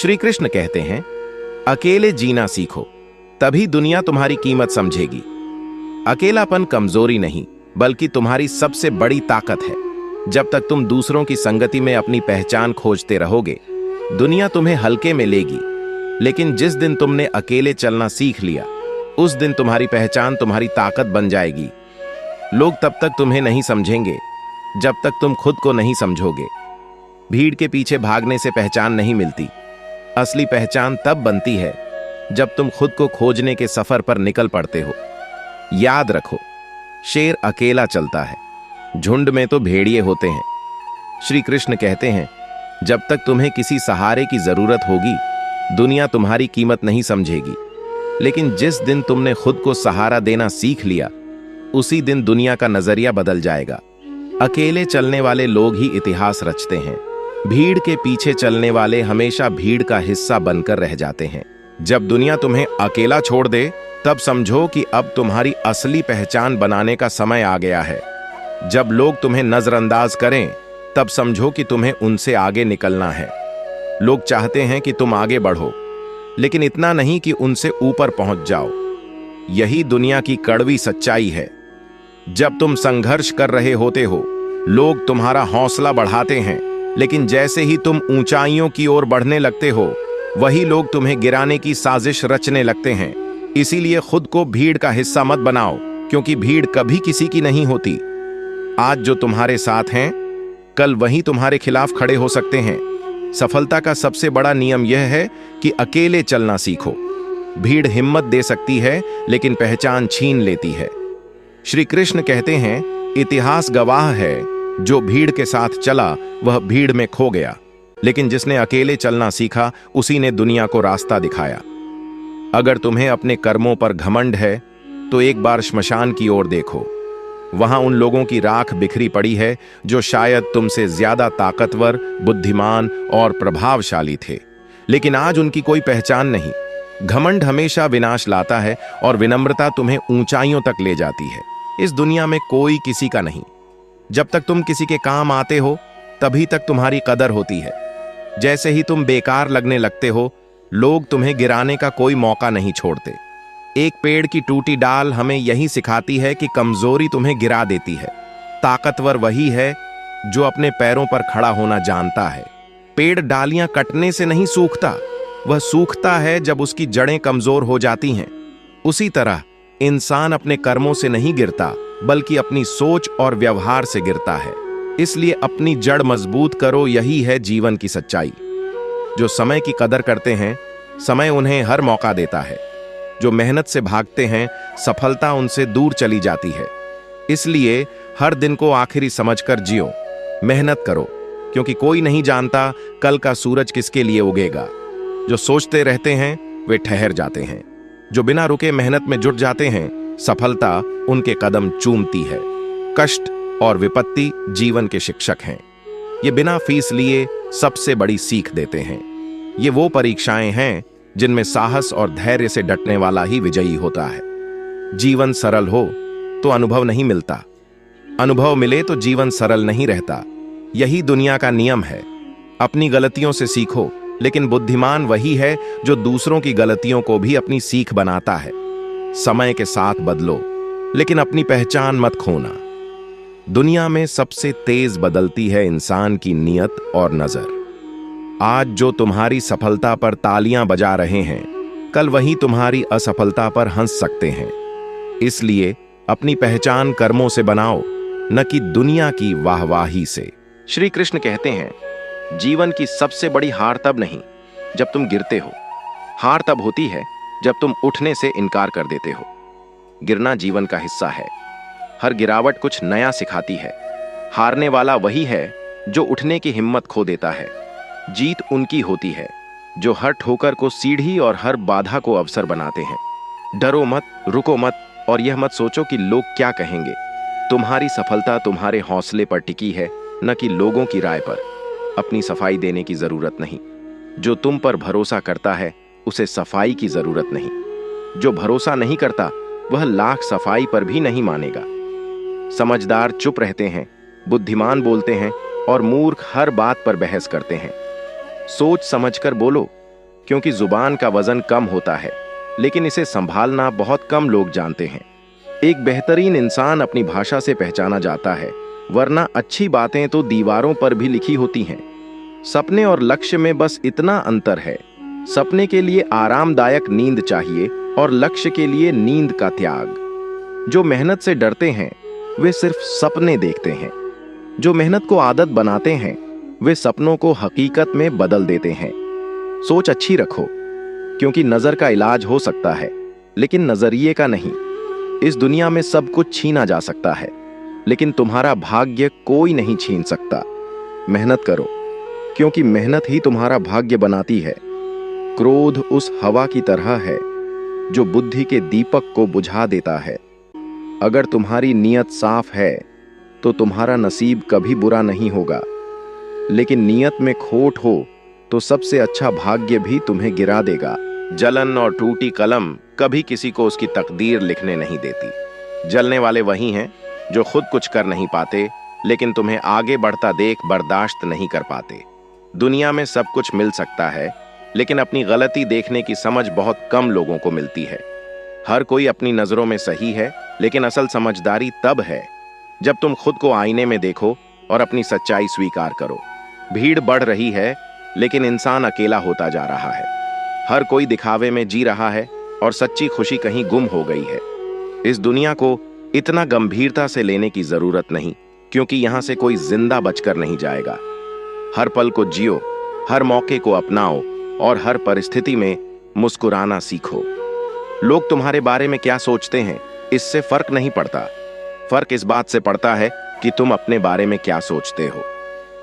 श्री कृष्ण कहते हैं, अकेले जीना सीखो, तभी दुनिया तुम्हारी कीमत समझेगी। अकेलापन कमजोरी नहीं, बल्कि तुम्हारी सबसे बड़ी ताकत है। जब तक तुम दूसरों की संगति में अपनी पहचान खोजते रहोगे, दुनिया तुम्हें हल्के में लेगी। लेकिन जिस दिन तुमने अकेले चलना सीख लिया, उस दिन तुम्हारी पहचान तुम्हारी ताकत बन जाएगी। लोग तब तक तुम्हें नहीं समझेंगे जब तक तुम खुद को नहीं समझोगे। भीड़ के पीछे भागने से पहचान नहीं मिलती। असली पहचान तब बनती है जब तुम खुद को खोजने के सफर पर निकल पड़ते हो। याद रखो, शेर अकेला चलता है, झुंड में तो भेड़िए होते हैं। श्री कृष्ण कहते हैं, जब तक तुम्हें किसी सहारे की जरूरत होगी, दुनिया तुम्हारी कीमत नहीं समझेगी। लेकिन जिस दिन तुमने खुद को सहारा देना सीख लिया, उसी दिन दुनिया का नजरिया बदल जाएगा। अकेले चलने वाले लोग ही इतिहास रचते हैं। भीड़ के पीछे चलने वाले हमेशा भीड़ का हिस्सा बनकर रह जाते हैं। जब दुनिया तुम्हें अकेला छोड़ दे, तब समझो कि अब तुम्हारी असली पहचान बनाने का समय आ गया है। जब लोग तुम्हें नजरअंदाज करें, तब समझो कि तुम्हें उनसे आगे निकलना है। लोग चाहते हैं कि तुम आगे बढ़ो, लेकिन इतना नहीं कि उनसे ऊपर पहुंच जाओ। यही दुनिया की कड़वी सच्चाई है। जब तुम संघर्ष कर रहे होते हो, लोग तुम्हारा हौसला बढ़ाते हैं, लेकिन जैसे ही तुम ऊंचाइयों की ओर बढ़ने लगते हो, वही लोग तुम्हें गिराने की साजिश रचने लगते हैं। इसीलिए खुद को भीड़ का हिस्सा मत बनाओ, क्योंकि भीड़ कभी किसी की नहीं होती। आज जो तुम्हारे साथ हैं, कल वही तुम्हारे खिलाफ खड़े हो सकते हैं। सफलता का सबसे बड़ा नियम यह है कि अकेले चलना सीखो। भीड़ हिम्मत दे सकती है, लेकिन पहचान छीन लेती है। श्री कृष्ण कहते हैं, इतिहास गवाह है, जो भीड़ के साथ चला वह भीड़ में खो गया, लेकिन जिसने अकेले चलना सीखा, उसी ने दुनिया को रास्ता दिखाया। अगर तुम्हें अपने कर्मों पर घमंड है, तो एक बार श्मशान की ओर देखो। वहां उन लोगों की राख बिखरी पड़ी है जो शायद तुमसे ज्यादा ताकतवर, बुद्धिमान और प्रभावशाली थे, लेकिन आज उनकी कोई पहचान नहीं। घमंड हमेशा विनाश लाता है और विनम्रता तुम्हें ऊंचाइयों तक ले जाती है। इस दुनिया में कोई किसी का नहीं। जब तक तुम किसी के काम आते हो, तभी तक तुम्हारी कदर होती है। जैसे ही तुम बेकार लगने लगते हो, लोग तुम्हें गिराने का कोई मौका नहीं छोड़ते। एक पेड़ की टूटी डाल हमें यही सिखाती है कि कमजोरी तुम्हें गिरा देती है। ताकतवर वही है जो अपने पैरों पर खड़ा होना जानता है। पेड़ डालियां कटने से नहीं सूखता, वह सूखता है जब उसकी जड़ें कमजोर हो जाती हैं। उसी तरह इंसान अपने कर्मों से नहीं गिरता, बल्कि अपनी सोच और व्यवहार से गिरता है। इसलिए अपनी जड़ मजबूत करो, यही है जीवन की सच्चाई। जो समय की कदर करते हैं, समय उन्हें हर मौका देता है। जो मेहनत से भागते हैं, सफलता उनसे दूर चली जाती है। इसलिए हर दिन को आखिरी समझकर जियो। मेहनत करो, क्योंकि कोई नहीं जानता कल का सूरज किसके लिए उगेगा। जो सोचते रहते हैं, वे ठहर जाते हैं। जो बिना रुके मेहनत में जुट जाते हैं, सफलता उनके कदम चूमती है। कष्ट और विपत्ति जीवन के शिक्षक हैं। ये बिना फीस लिए सबसे बड़ी सीख देते हैं। ये वो परीक्षाएं हैं जिनमें साहस और धैर्य से डटने वाला ही विजयी होता है। जीवन सरल हो तो अनुभव नहीं मिलता, अनुभव मिले तो जीवन सरल नहीं रहता। यही दुनिया का नियम है। अपनी गलतियों से सीखो, लेकिन बुद्धिमान वही है जो दूसरों की गलतियों को भी अपनी सीख बनाता है। समय के साथ बदलो, लेकिन अपनी पहचान मत खोना। दुनिया में सबसे तेज बदलती है इंसान की नीयत और नजर। आज जो तुम्हारी सफलता पर तालियां बजा रहे हैं, कल वही तुम्हारी असफलता पर हंस सकते हैं। इसलिए अपनी पहचान कर्मों से बनाओ, न कि दुनिया की वाहवाही से। श्री कृष्ण कहते हैं, जीवन की सबसे बड़ी हार तब नहीं जब तुम गिरते हो, हार तब होती है जब तुम उठने से इनकार कर देते हो। गिरना जीवन का हिस्सा है। हर गिरावट कुछ नया सिखाती है। हारने वाला वही है जो उठने की हिम्मत खो देता है। जीत उनकी होती है जो हर ठोकर को सीढ़ी और हर बाधा को अवसर बनाते हैं। डरो मत, रुको मत, और यह मत सोचो कि लोग क्या कहेंगे। तुम्हारी सफलता तुम्हारे हौसले पर टिकी है, न कि लोगों की राय पर। अपनी सफाई देने की जरूरत नहीं। जो तुम पर भरोसा करता है, उसे सफाई की जरूरत नहीं। जो भरोसा नहीं करता, वह लाख सफाई पर भी नहीं मानेगा। समझदार चुप रहते हैं, बुद्धिमान बोलते हैं और मूर्ख हर बात पर बहस करते हैं। सोच समझकर बोलो, क्योंकि जुबान का वजन कम होता है, लेकिन इसे संभालना बहुत कम लोग जानते हैं। एक बेहतरीन इंसान अपनी भाषा से पहचाना जाता है, वरना अच्छी बातें तो दीवारों पर भी लिखी होती हैं। सपने और लक्ष्य में बस इतना अंतर है, सपने के लिए आरामदायक नींद चाहिए और लक्ष्य के लिए नींद का त्याग। जो मेहनत से डरते हैं वे सिर्फ सपने देखते हैं, जो मेहनत को आदत बनाते हैं वे सपनों को हकीकत में बदल देते हैं। सोच अच्छी रखो, क्योंकि नजर का इलाज हो सकता है, लेकिन नजरिए का नहीं। इस दुनिया में सब कुछ छीना जा सकता है, लेकिन तुम्हारा भाग्य कोई नहीं छीन सकता। मेहनत करो, क्योंकि मेहनत ही तुम्हारा भाग्य बनाती है। क्रोध उस हवा की तरह है जो बुद्धि के दीपक को बुझा देता है। अगर तुम्हारी नीयत साफ है तो तुम्हारा नसीब कभी बुरा नहीं होगा, लेकिन नीयत में खोट हो तो सबसे अच्छा भाग्य भी तुम्हें गिरा देगा। जलन और टूटी कलम कभी किसी को उसकी तकदीर लिखने नहीं देती। जलने वाले वही हैं जो खुद कुछ कर नहीं पाते, लेकिन तुम्हें आगे बढ़ता देख बर्दाश्त नहीं कर पाते। दुनिया में सब कुछ मिल सकता है, लेकिन अपनी गलती देखने की समझ बहुत कम लोगों को मिलती है। हर कोई अपनी नजरों में सही है, लेकिन असल समझदारी तब है जब तुम खुद को आईने में देखो और अपनी सच्चाई स्वीकार करो। भीड़ बढ़ रही है, लेकिन इंसान अकेला होता जा रहा है। हर कोई दिखावे में जी रहा है और सच्ची खुशी कहीं गुम हो गई है। इस दुनिया को इतना गंभीरता से लेने की जरूरत नहीं, क्योंकि यहां से कोई जिंदा बचकर नहीं जाएगा। हर पल को जियो, हर मौके को अपनाओ और हर परिस्थिति में मुस्कुराना सीखो। लोग तुम्हारे बारे में क्या सोचते हैं, इससे फर्क नहीं पड़ता। फर्क इस बात से पड़ता है कि तुम अपने बारे में क्या सोचते हो।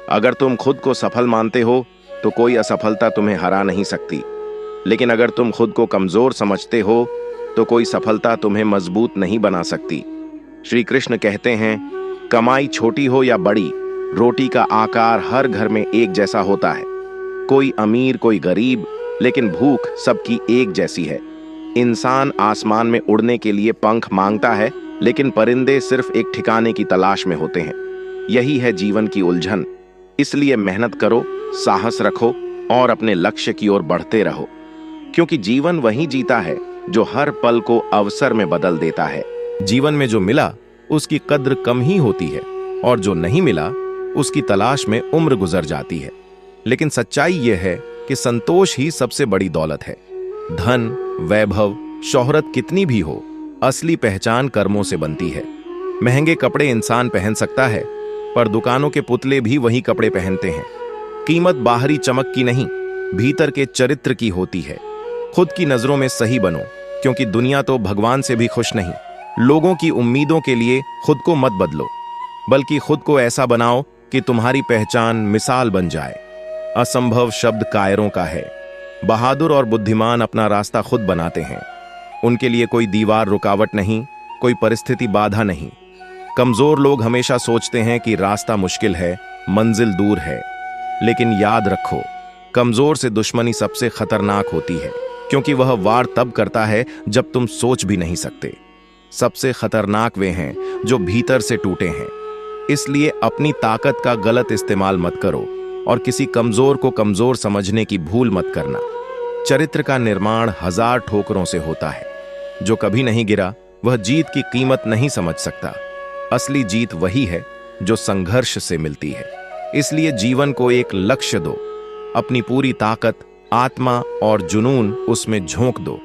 अगर तुम खुद को सफल मानते हो तो कोई असफलता तुम्हें हरा नहीं सकती, लेकिन अगर तुम खुद को कमजोर समझते हो तो कोई सफलता तुम्हें मजबूत नहीं बना सकती। श्री कृष्ण कहते हैं, कमाई छोटी हो या बड़ी, रोटी का आकार हर घर में एक जैसा होता है। कोई अमीर कोई गरीब, लेकिन भूख सबकी एक जैसी है। इंसान आसमान में उड़ने के लिए पंख मांगता है, लेकिन परिंदे सिर्फ एक ठिकाने की तलाश में होते हैं। यही है जीवन की उलझन। इसलिए मेहनत करो, साहस रखो और अपने लक्ष्य की ओर बढ़ते रहो, क्योंकि जीवन वही जीता है जो हर पल को अवसर में बदल देता है। जीवन में जो मिला उसकी कद्र कम ही होती है, और जो नहीं मिला उसकी तलाश में उम्र गुजर जाती है। लेकिन सच्चाई यह है कि संतोष ही सबसे बड़ी दौलत है। धन, वैभव, शोहरत कितनी भी हो, असली पहचान कर्मों से बनती है। महंगे कपड़े इंसान पहन सकता है, पर दुकानों के पुतले भी वही कपड़े पहनते हैं। कीमत बाहरी चमक की नहीं, भीतर के चरित्र की होती है। खुद की नजरों में सही बनो, क्योंकि दुनिया तो भगवान से भी खुश नहीं। लोगों की उम्मीदों के लिए खुद को मत बदलो, बल्कि खुद को ऐसा बनाओ कि तुम्हारी पहचान मिसाल बन जाए। असंभव शब्द कायरों का है। बहादुर और बुद्धिमान अपना रास्ता खुद बनाते हैं। उनके लिए कोई दीवार रुकावट नहीं, कोई परिस्थिति बाधा नहीं। कमजोर लोग हमेशा सोचते हैं कि रास्ता मुश्किल है, मंजिल दूर है, लेकिन याद रखो, कमजोर से दुश्मनी सबसे खतरनाक होती है, क्योंकि वह वार तब करता है जब तुम सोच भी नहीं सकते। सबसे खतरनाक वे हैं जो भीतर से टूटे हैं। इसलिए अपनी ताकत का गलत इस्तेमाल मत करो और किसी कमजोर को कमजोर समझने की भूल मत करना। चरित्र का निर्माण 1000 ठोकरों से होता है। जो कभी नहीं गिरा वह जीत की कीमत नहीं समझ सकता। असली जीत वही है जो संघर्ष से मिलती है। इसलिए जीवन को एक लक्ष्य दो, अपनी पूरी ताकत, आत्मा और जुनून उसमें झोंक दो,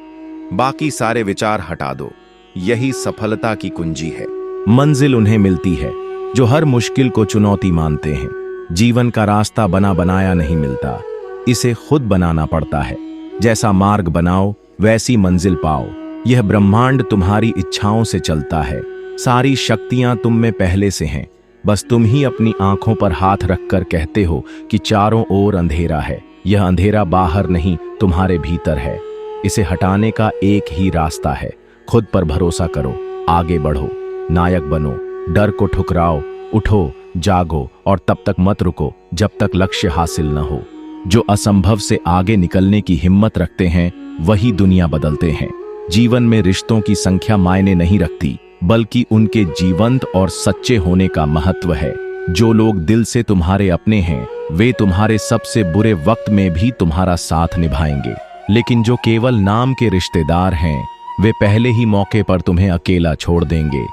बाकी सारे विचार हटा दो। यही सफलता की कुंजी है। मंजिल उन्हें मिलती है जो हर मुश्किल को चुनौती मानते हैं। जीवन का रास्ता बना बनाया नहीं मिलता, इसे खुद बनाना पड़ता है। जैसा मार्ग बनाओ वैसी मंजिल पाओ। यह ब्रह्मांड तुम्हारी इच्छाओं से चलता है। सारी शक्तियां तुम में पहले से हैं, बस तुम ही अपनी आंखों पर हाथ रखकर कहते हो कि चारों ओर अंधेरा है। यह अंधेरा बाहर नहीं, तुम्हारे भीतर है। इसे हटाने का एक ही रास्ता है। खुद पर भरोसा करो, आगे बढ़ो, नायक बनो, डर को ठुकराओ, उठो, जागो और तब तक मत रुको जब तक लक्ष्य हासिल न हो। जो असंभव से आगे निकलने की हिम्मत रखते हैं वही दुनिया बदलते हैं। जीवन में रिश्तों की संख्या मायने नहीं रखती, बल्कि उनके जीवंत और सच्चे होने का महत्व है। जो लोग दिल से तुम्हारे अपने हैं वे तुम्हारे सबसे बुरे वक्त में भी तुम्हारा साथ निभाएंगे। लेकिन जो केवल नाम के रिश्तेदार हैं, वे पहले ही मौके पर तुम्हें अकेला छोड़ देंगे।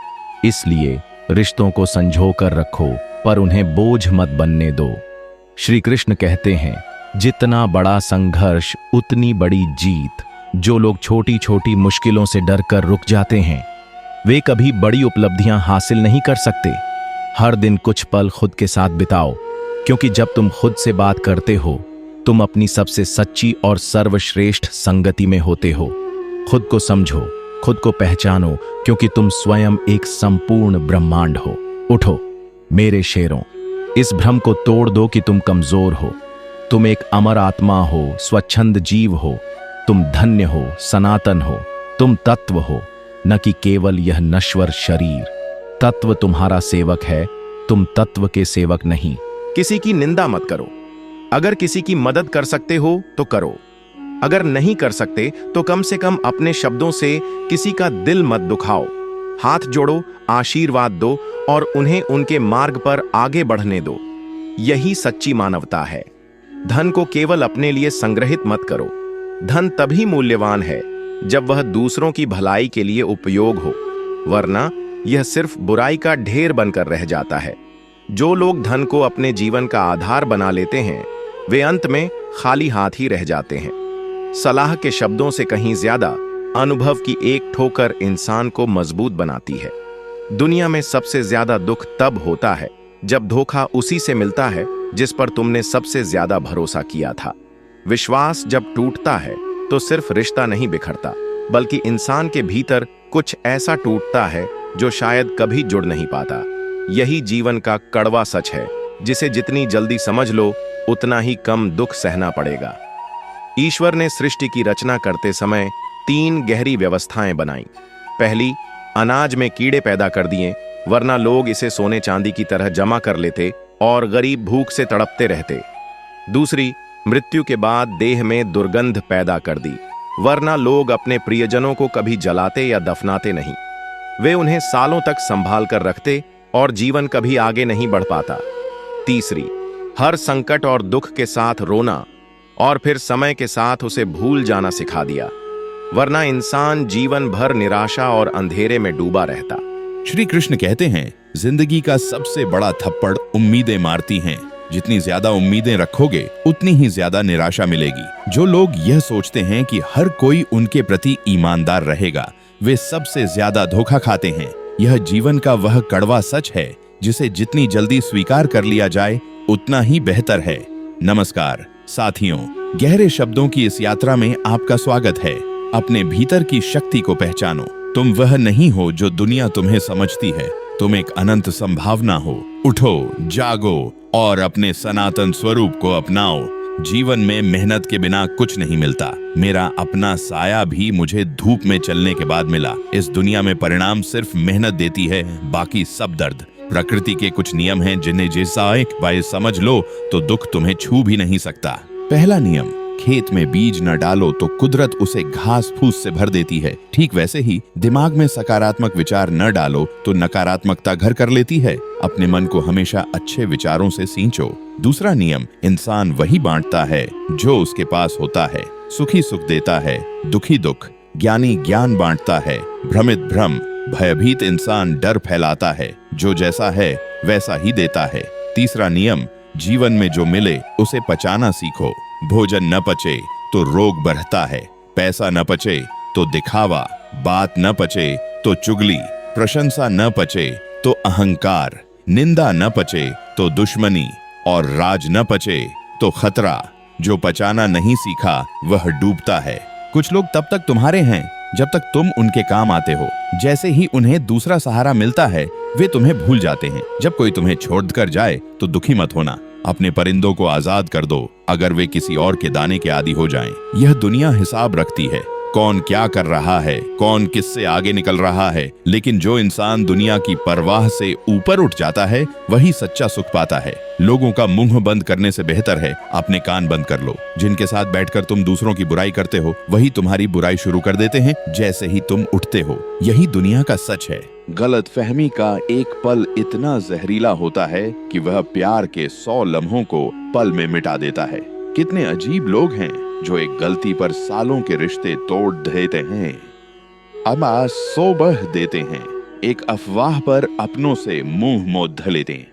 इसलिए रिश्तों को संजो कर रखो, पर उन्हें बोझ मत बनने दो। श्री कृष्ण कहते हैं, जितना बड़ा संघर्ष उतनी बड़ी जीत। जो लोग छोटी छोटी मुश्किलों से डरकर रुक जाते हैं, वे कभी बड़ी उपलब्धियां हासिल नहीं कर सकते। हर दिन कुछ पल खुद के साथ बिताओ, क्योंकि जब तुम खुद से बात करते हो, तुम अपनी सबसे सच्ची और सर्वश्रेष्ठ संगति में होते हो। खुद को समझो, खुद को पहचानो, क्योंकि तुम स्वयं एक संपूर्ण ब्रह्मांड हो। उठो मेरे शेरों, इस भ्रम को तोड़ दो कि तुम कमजोर हो। तुम एक अमर आत्मा हो, स्वच्छंद जीव हो। तुम धन्य हो, सनातन हो। तुम तत्व हो, न कि केवल यह नश्वर शरीर। तत्व तुम्हारा सेवक है, तुम तत्व के सेवक नहीं। किसी की निंदा मत करो। अगर किसी की मदद कर सकते हो तो करो। अगर नहीं कर सकते तो कम से कम अपने शब्दों से किसी का दिल मत दुखाओ। हाथ जोड़ो, आशीर्वाद दो और उन्हें उनके मार्ग पर आगे बढ़ने दो। यही सच्ची मानवता है। धन को केवल अपने लिए संग्रहित मत करो। धन तभी मूल्यवान है जब वह दूसरों की भलाई के लिए उपयोग हो, वरना यह सिर्फ बुराई का ढेर बनकर रह जाता है। जो लोग धन को अपने जीवन का आधार बना लेते हैं, वे अंत में खाली हाथ ही रह जाते हैं। सलाह के शब्दों से कहीं ज्यादा अनुभव की एक ठोकर इंसान को मजबूत बनाती है। दुनिया में सबसे ज्यादा दुख तब होता है जब धोखा उसी से मिलता है जिस पर तुमने सबसे ज्यादा भरोसा किया था। विश्वास जब टूटता है तो सिर्फ रिश्ता नहीं बिखरता, बल्कि इंसान के भीतर कुछ ऐसा टूटता है जो शायद कभी जुड़ नहीं पाता। यही जीवन का कड़वा सच है, जिसे जितनी जल्दी समझ लो उतना ही कम दुख सहना पड़ेगा। ईश्वर ने सृष्टि की रचना करते समय 3 गहरी व्यवस्थाएं बनाई। पहली, अनाज में कीड़े पैदा कर दिए, वरना लोग इसे सोने चांदी की तरह जमा कर लेते और गरीब भूख से तड़पते रहते। दूसरी, मृत्यु के बाद देह में दुर्गंध पैदा कर दी, वरना लोग अपने प्रियजनों को कभी जलाते या दफनाते नहीं। वे उन्हें सालों तक संभाल कर रखते और जीवन कभी आगे नहीं बढ़ पाता। तीसरी, हर संकट और दुख के साथ रोना और फिर समय के साथ उसे भूल जाना सिखा दिया, वरना इंसान जीवन भर निराशा और अंधेरे में डूबा रहता। श्री कृष्ण कहते हैं, जिंदगी का सबसे बड़ा थप्पड़ उम्मीदें मारती हैं। जितनी ज्यादा उम्मीदें रखोगे उतनी ही ज्यादा निराशा मिलेगी। जो लोग यह सोचते हैं कि हर कोई उनके प्रति ईमानदार रहेगा, वे सबसे ज्यादा धोखा खाते हैं। यह जीवन का वह कड़वा सच है जिसे जितनी जल्दी स्वीकार कर लिया जाए उतना ही बेहतर है। नमस्कार साथियों, गहरे शब्दों की इस यात्रा में आपका स्वागत है। अपने भीतर की शक्ति को पहचानो। तुम वह नहीं हो जो दुनिया तुम्हें समझती है, तुम एक अनंत संभावना हो। उठो, जागो और अपने सनातन स्वरूप को अपनाओ। जीवन में मेहनत के बिना कुछ नहीं मिलता। मेरा अपना साया भी मुझे धूप में चलने के बाद मिला। इस दुनिया में परिणाम सिर्फ मेहनत देती है, बाकी सब दर्द। प्रकृति के कुछ नियम हैं जिन्हें जैसा एक बार समझ लो तो दुख तुम्हें छू भी नहीं सकता। पहला नियम, खेत में बीज न डालो तो कुदरत उसे घास फूस से भर देती है। ठीक वैसे ही दिमाग में सकारात्मक विचार न डालो तो नकारात्मकता घर कर लेती है। अपने मन को हमेशा अच्छे विचारों से सींचो। दूसरा नियम, इंसान वही बांटता है जो उसके पास होता है। सुखी सुख देता है, दुखी दुख। ज्ञानी ज्ञान बांटता है, भ्रमित भ्रम। भयभीत इंसान डर फैलाता है, जो जैसा है वैसा ही देता है। तीसरा नियम, जीवन में जो मिले उसे पचाना सीखो। भोजन न पचे तो रोग बढ़ता है, पैसा न पचे तो दिखावा, बात न पचे तो चुगली, प्रशंसा न पचे तो अहंकार, निंदा न पचे तो दुश्मनी और राज न पचे तो खतरा। जो पचाना नहीं सीखा वह डूबता है। कुछ लोग तब तक तुम्हारे हैं जब तक तुम उनके काम आते हो। जैसे ही उन्हें दूसरा सहारा मिलता है वे तुम्हें भूल जाते हैं। जब कोई तुम्हें छोड़कर जाए तो दुखी मत होना। अपने परिंदों को आजाद कर दो अगर वे किसी और के दाने के आदी हो जाएं। यह दुनिया हिसाब रखती है, कौन क्या कर रहा है, कौन किससे आगे निकल रहा है। लेकिन जो इंसान दुनिया की परवाह से ऊपर उठ जाता है वही सच्चा सुख पाता है। लोगों का मुंह बंद करने से बेहतर है अपने कान बंद कर लो। जिनके साथ बैठकर तुम दूसरों की बुराई करते हो वही तुम्हारी बुराई शुरू कर देते हैं जैसे ही तुम उठते हो। यही दुनिया का सच है। गलतफहमी का एक पल इतना जहरीला होता है कि वह प्यार के 100 लम्हों को पल में मिटा देता है। कितने अजीब लोग हैं जो एक गलती पर सालों के रिश्ते तोड़ देते हैं, अमा सोबह देते हैं, एक अफवाह पर अपनों से मुंह मोद लेते हैं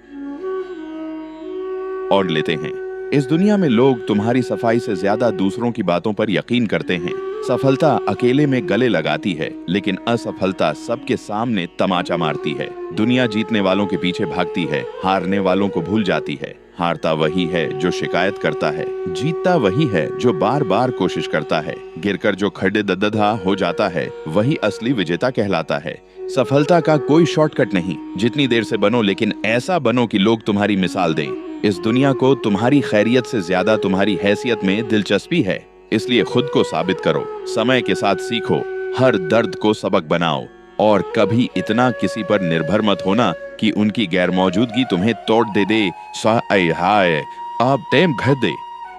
और लेते हैं। इस दुनिया में लोग तुम्हारी सफाई से ज्यादा दूसरों की बातों पर यकीन करते हैं। सफलता अकेले में गले लगाती है, लेकिन असफलता सबके सामने तमाचा मारती है। दुनिया जीतने वालों के पीछे भागती है, हारने वालों को भूल जाती है। हारता वही है जो शिकायत करता है, जीतता वही है जो बार बार कोशिश करता है। गिरकर जो खड्डे दद्दधा हो जाता है, वही असली विजेता कहलाता है। सफलता का कोई शॉर्टकट नहीं। जितनी देर से बनो, लेकिन ऐसा बनो कि लोग तुम्हारी मिसाल दें। इस दुनिया को तुम्हारी खैरियत से ज्यादा तुम्हारी हैसियत में दिलचस्पी है, इसलिए खुद को साबित करो। समय के साथ सीखो, हर दर्द को सबक बनाओ, और कभी इतना किसी पर निर्भर मत होना कि उनकी गैर मौजूदगी तुम्हें तोड़ दे। हाय आप टेम घर दे।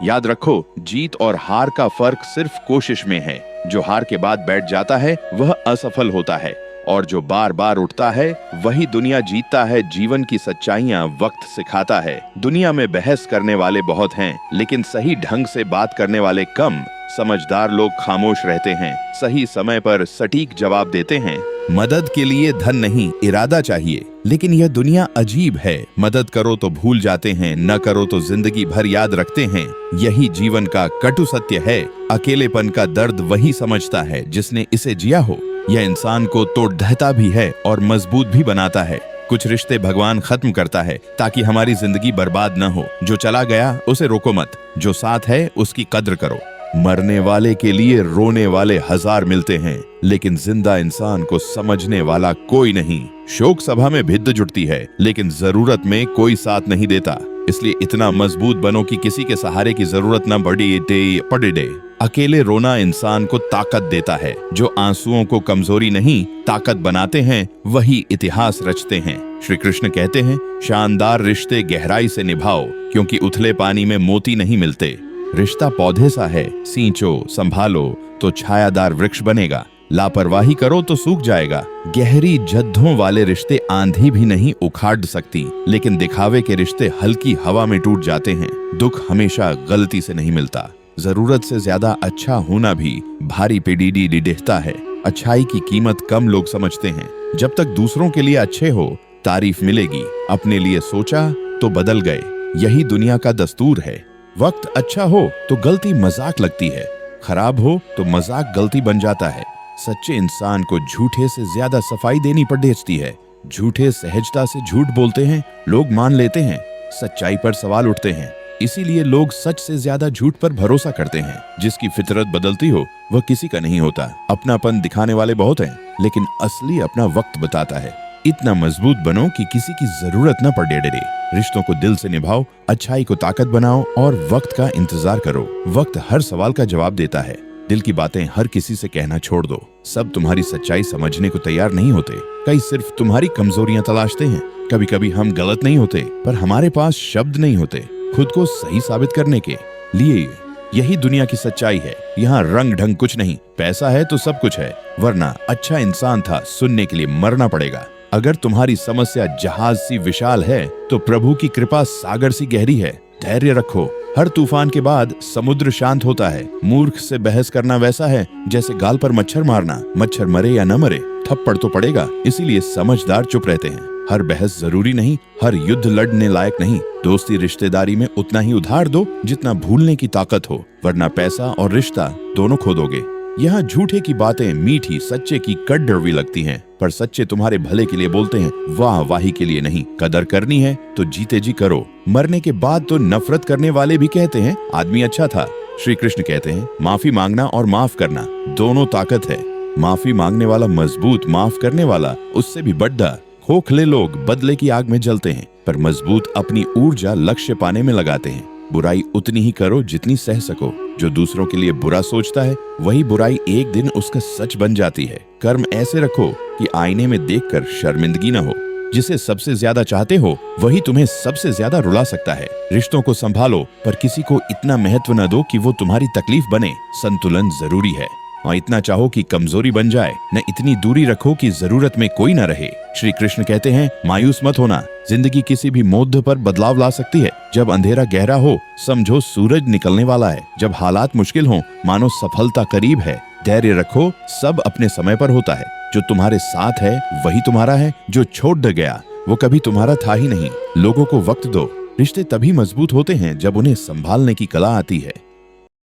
याद रखो, जीत और हार का फर्क सिर्फ कोशिश में है। जो हार के बाद बैठ जाता है वह असफल होता है, और जो बार बार उठता है वही दुनिया जीतता है। जीवन की सच्चाइयां वक्त सिखाता है। दुनिया में बहस करने वाले बहुत हैं, लेकिन सही ढंग से बात करने वाले कम। समझदार लोग खामोश रहते हैं, सही समय पर सटीक जवाब देते हैं। मदद के लिए धन नहीं, इरादा चाहिए। लेकिन यह दुनिया अजीब है। मदद करो तो भूल जाते हैं, न करो तो जिंदगी भर याद रखते हैं। यही जीवन का कटु सत्य है। अकेलेपन का दर्द वही समझता है जिसने इसे जिया हो। यह इंसान को तोड़ देता भी है और मजबूत भी बनाता है। कुछ रिश्ते भगवान खत्म करता है ताकि हमारी जिंदगी बर्बाद न हो। जो चला गया उसे रोको मत, जो साथ है उसकी कद्र करो। मरने वाले के लिए रोने वाले हजार मिलते हैं, लेकिन जिंदा इंसान को समझने वाला कोई नहीं। शोक सभा में भिद्द जुटती है, लेकिन जरूरत में कोई साथ नहीं देता। इसलिए इतना मजबूत बनो कि किसी के सहारे की जरूरत न पड़े। अकेले रोना इंसान को ताकत देता है। जो आंसुओं को कमजोरी नहीं, ताकत बनाते हैं, वही इतिहास रचते हैं। श्री कृष्ण कहते हैं, शानदार रिश्ते गहराई से निभाओ, क्योंकि उथले पानी में मोती नहीं मिलते। रिश्ता पौधे सा है, सींचो, संभालो तो छायादार वृक्ष बनेगा। लापरवाही करो तो सूख जाएगा। गहरी जद्दों वाले रिश्ते आंधी भी नहीं उखाड़ सकती, लेकिन दिखावे के रिश्ते हल्की हवा में टूट जाते हैं। दुख हमेशा गलती से नहीं मिलता। जरूरत से ज्यादा अच्छा होना भी भारी पेडीडी डिढ़ता है। अच्छाई की कीमत कम लोग समझते हैं। जब तक दूसरों के लिए अच्छे हो, तारीफ मिलेगी। अपने लिए सोचा तो बदल गए। यही दुनिया का दस्तूर है। वक्त अच्छा हो तो गलती मजाक लगती है, खराब हो तो मजाक गलती बन जाता है। सच्चे इंसान को झूठे से ज्यादा सफाई देनी पड़ती है। झूठे सहजता से झूठ बोलते हैं, लोग मान लेते हैं। सच्चाई पर सवाल उठते हैं, इसीलिए लोग सच से ज्यादा झूठ पर भरोसा करते हैं। जिसकी फितरत बदलती हो वह किसी का नहीं होता। अपनापन दिखाने वाले बहुत हैं, लेकिन असली अपना वक्त बताता है। इतना मजबूत बनो कि किसी की जरूरत न पड़े डरे। रिश्तों को दिल से निभाओ, अच्छाई को ताकत बनाओ और वक्त का इंतजार करो। वक्त हर सवाल का जवाब देता है। दिल की बातें हर किसी से कहना छोड़ दो। सब तुम्हारी सच्चाई समझने को तैयार नहीं होते। कई सिर्फ तुम्हारी कमजोरियां तलाशते हैं। कभी कभी हम गलत नहीं होते, पर हमारे पास शब्द नहीं होते खुद को सही साबित करने के लिए। यही दुनिया की सच्चाई है। यहाँ रंग ढंग कुछ नहीं। पैसा है तो सब कुछ है, वरना अच्छा इंसान था सुनने के लिए मरना पड़ेगा। अगर तुम्हारी समस्या जहाज सी विशाल है, तो प्रभु की कृपा सागर सी गहरी है। धैर्य रखो। हर तूफान के बाद समुद्र शांत होता है। मूर्ख से बहस करना वैसा है जैसे गाल पर मच्छर मारना। मच्छर मरे या न मरे, थप्पड़ तो पड़ेगा। इसीलिए समझदार चुप रहते हैं। हर बहस जरूरी नहीं, हर युद्ध लड़ने लायक नहीं। दोस्ती रिश्तेदारी में उतना ही उधार दो जितना भूलने की ताकत हो, वरना पैसा और रिश्ता दोनों खो दोगे। यहाँ झूठे की बातें मीठी, सच्चे की कड़वी लगती हैं, पर सच्चे तुम्हारे भले के लिए बोलते हैं, वाह वाही के लिए नहीं। कदर करनी है तो जीते जी करो। मरने के बाद तो नफरत करने वाले भी कहते हैं आदमी अच्छा था। श्री कृष्ण कहते हैं, माफी मांगना और माफ करना दोनों ताकत है। माफी मांगने वाला मजबूत, माफ करने वाला उससे भी बड़ा। खोखले लोग बदले की आग में जलते हैं, पर मजबूत अपनी ऊर्जा लक्ष्य पाने में लगाते हैं। बुराई उतनी ही करो जितनी सह सको। जो दूसरों के लिए बुरा सोचता है, वही बुराई एक दिन उसका सच बन जाती है। कर्म ऐसे रखो कि आईने में देखकर शर्मिंदगी न हो। जिसे सबसे ज्यादा चाहते हो, वही तुम्हें सबसे ज्यादा रुला सकता है। रिश्तों को संभालो, पर किसी को इतना महत्व न दो कि वो तुम्हारी तकलीफ बने। संतुलन जरूरी है। और इतना चाहो कि कमजोरी बन जाए, न इतनी दूरी रखो कि जरूरत में कोई न रहे। श्री कृष्ण कहते हैं, मायूस मत होना, जिंदगी किसी भी मोड़ पर बदलाव ला सकती है। जब अंधेरा गहरा हो, समझो सूरज निकलने वाला है। जब हालात मुश्किल हो, मानो सफलता करीब है। धैर्य रखो, सब अपने समय पर होता है। जो तुम्हारे साथ है वही तुम्हारा है, जो छोड़ गया वो कभी तुम्हारा था ही नहीं। लोगों को वक्त दो, रिश्ते तभी मजबूत होते हैं जब उन्हें संभालने की कला आती है।